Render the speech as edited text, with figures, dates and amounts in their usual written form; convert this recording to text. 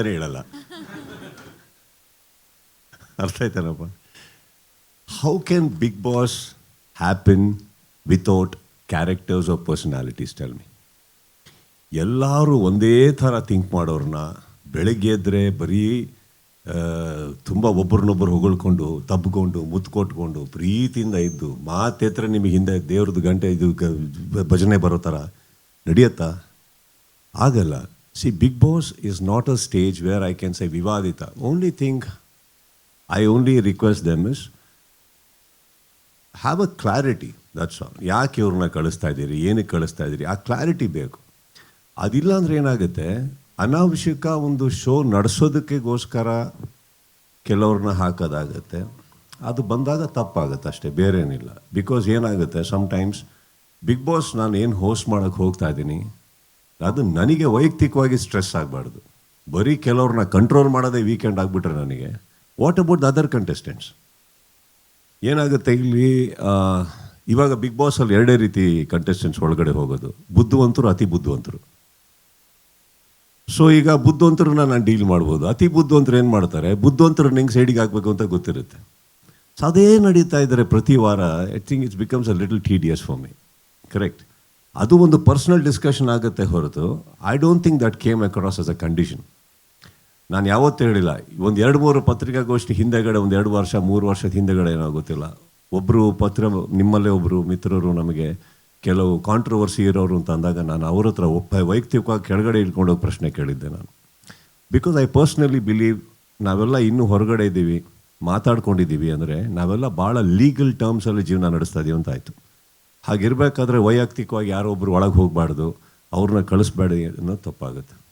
ಹೇಳಲ್ಲ. ಅರ್ಥ ಆಯ್ತಾನಪ್ಪ. How can big boss happen without characters of personalities? Tell me. ಎಲ್ಲರೂ ಒಂದೇ ಥರ ಥಿಂಕ್ ಮಾಡೋರನ್ನ ಬೆಳಗ್ಗೆ ಎದ್ದರೆ ಬರೀ ತುಂಬ ಒಬ್ಬರನ್ನೊಬ್ಬರು ಹೊಗಳ್ಕೊಂಡು ತಬ್ಕೊಂಡು ಮುತ್ತು ಕೊಟ್ಕೊಂಡು ಪ್ರೀತಿಯಿಂದ ಇದ್ದು ಮಾತೆತ್ರ ನಿಮಗೆ ಹಿಂದೆ ದೇವ್ರದ್ದು ಗಂಟೆ ಇದು ಭಜನೆ ಬರೋ ಥರ ನಡೆಯುತ್ತಾ? ಆಗಲ್ಲ. See, big boss is not a stage where I can say ವಿವಾದಿತ. Only thing I only request them is have a clarity, that's all. ಯಾಕೆ ಇವ್ರನ್ನ ಕಳಿಸ್ತಾ ಇದ್ದೀರಿ, ಏನಕ್ಕೆ ಕಳಿಸ್ತಾ ಇದ್ದೀರಿ, ಆ ಕ್ಲಾರಿಟಿ ಬೇಕು. ಅದಿಲ್ಲ ಅಂದರೆ ಏನಾಗುತ್ತೆ, ಅನಾವಶ್ಯಕ ಒಂದು ಶೋ ನಡೆಸೋದಕ್ಕೆಗೋಸ್ಕರ ಕೆಲವ್ರನ್ನ ಹಾಕೋದಾಗತ್ತೆ. ಅದು ಬಂದಾಗ ತಪ್ಪಾಗುತ್ತೆ ಅಷ್ಟೇ, ಬೇರೆ ಏನಿಲ್ಲ. ಬಿಕಾಸ್ ಏನಾಗುತ್ತೆ, ಸಮ್ಟೈಮ್ಸ್ ಬಿಗ್ ಬಾಸ್ ನಾನು ಏನು ಹೋಸ್ಟ್ ಮಾಡೋಕ್ಕೆ ಹೋಗ್ತಾ ಇದ್ದೀನಿ, ಅದು ನನಗೆ ವೈಯಕ್ತಿಕವಾಗಿ ಸ್ಟ್ರೆಸ್ ಆಗಬಾರ್ದು. ಬರೀ ಕೆಲವ್ರನ್ನ ಕಂಟ್ರೋಲ್ ಮಾಡೋದೇ ವೀಕೆಂಡ್ ಆಗಿಬಿಟ್ರೆ ನನಗೆ, what about the other contestants? ಏನಾಗುತ್ತೆ ಇಲ್ಲಿ, ಇವಾಗ ಬಿಗ್ ಬಾಸಲ್ಲಿ ಎರಡೇ ರೀತಿ ಕಂಟೆಸ್ಟೆಂಟ್ಸ್ ಒಳಗಡೆ ಹೋಗೋದು, ಬುದ್ಧಿವಂತರು, ಅತಿ ಬುದ್ಧಿವಂತರು. ಸೊ ಈಗ ಬುದ್ಧಿವಂತರನ್ನ ನಾನು ಡೀಲ್ ಮಾಡ್ಬೋದು. ಅತಿ ಬುದ್ಧಿವಂತರು ಏನು ಮಾಡ್ತಾರೆ, ಬುದ್ಧಿವಂತರನ್ನ ಹೆಂಗೆ ಸೈಡಿಗೆ ಹಾಕಬೇಕು ಅಂತ ಗೊತ್ತಿರುತ್ತೆ. ಸೊ ಅದೇ ನಡೀತಾ ಇದ್ದಾರೆ ಪ್ರತಿ ವಾರ. I think it's becomes a little tedious for me. Correct. ಅದು ಒಂದು ಪರ್ಸ್ನಲ್ ಡಿಸ್ಕಷನ್ ಆಗುತ್ತೆ ಹೊರತು I don't think that came across as a condition. ನಾನು ಯಾವತ್ತೂ ಹೇಳಿಲ್ಲ. ಒಂದು 2-3 ಪತ್ರಿಕಾಗೋಷ್ಠಿ ಹಿಂದೆಗಡೆ, ಒಂದು 2 ವರ್ಷ 3 ವರ್ಷದ ಹಿಂದೆಗಡೆ ಏನೋ ಗೊತ್ತಿಲ್ಲ, ಒಬ್ಬರು ನಿಮ್ಮಲ್ಲೇ ಒಬ್ಬರು ಮಿತ್ರರು ನಮಗೆ ಕೆಲವು ಕಾಂಟ್ರವರ್ಸಿ ಇರೋರು ಅಂತ ಅಂದಾಗ ನಾನು ಅವ್ರ ಹತ್ರ ವೈಯಕ್ತಿಕವಾಗಿ ಕೆಳಗಡೆ ಇಟ್ಕೊಂಡೋಗಿ ಪ್ರಶ್ನೆ ಕೇಳಿದ್ದೆ ನಾನು. ಬಿಕಾಸ್ ಐ ಪರ್ಸ್ನಲಿ ಬಿಲೀವ್ ನಾವೆಲ್ಲ ಇನ್ನೂ ಹೊರಗಡೆ ಇದ್ದೀವಿ, ಮಾತಾಡ್ಕೊಂಡಿದ್ದೀವಿ ಅಂದರೆ ನಾವೆಲ್ಲ ಭಾಳ ಲೀಗಲ್ ಟರ್ಮ್ಸಲ್ಲಿ ಜೀವನ ನಡೆಸ್ತಾ ಇದೀವಿ ಅಂತ ಆಯಿತು. ಹಾಗಿರಬೇಕಾದ್ರೆ ವೈಯಕ್ತಿಕವಾಗಿ ಯಾರೋ ಒಬ್ಬರು ಒಳಗೆ ಹೋಗಬಾರ್ದು, ಅವ್ರನ್ನ ಕಳಿಸ್ಬೇಡಿ ಅನ್ನೋದು ತಪ್ಪಾಗುತ್ತೆ.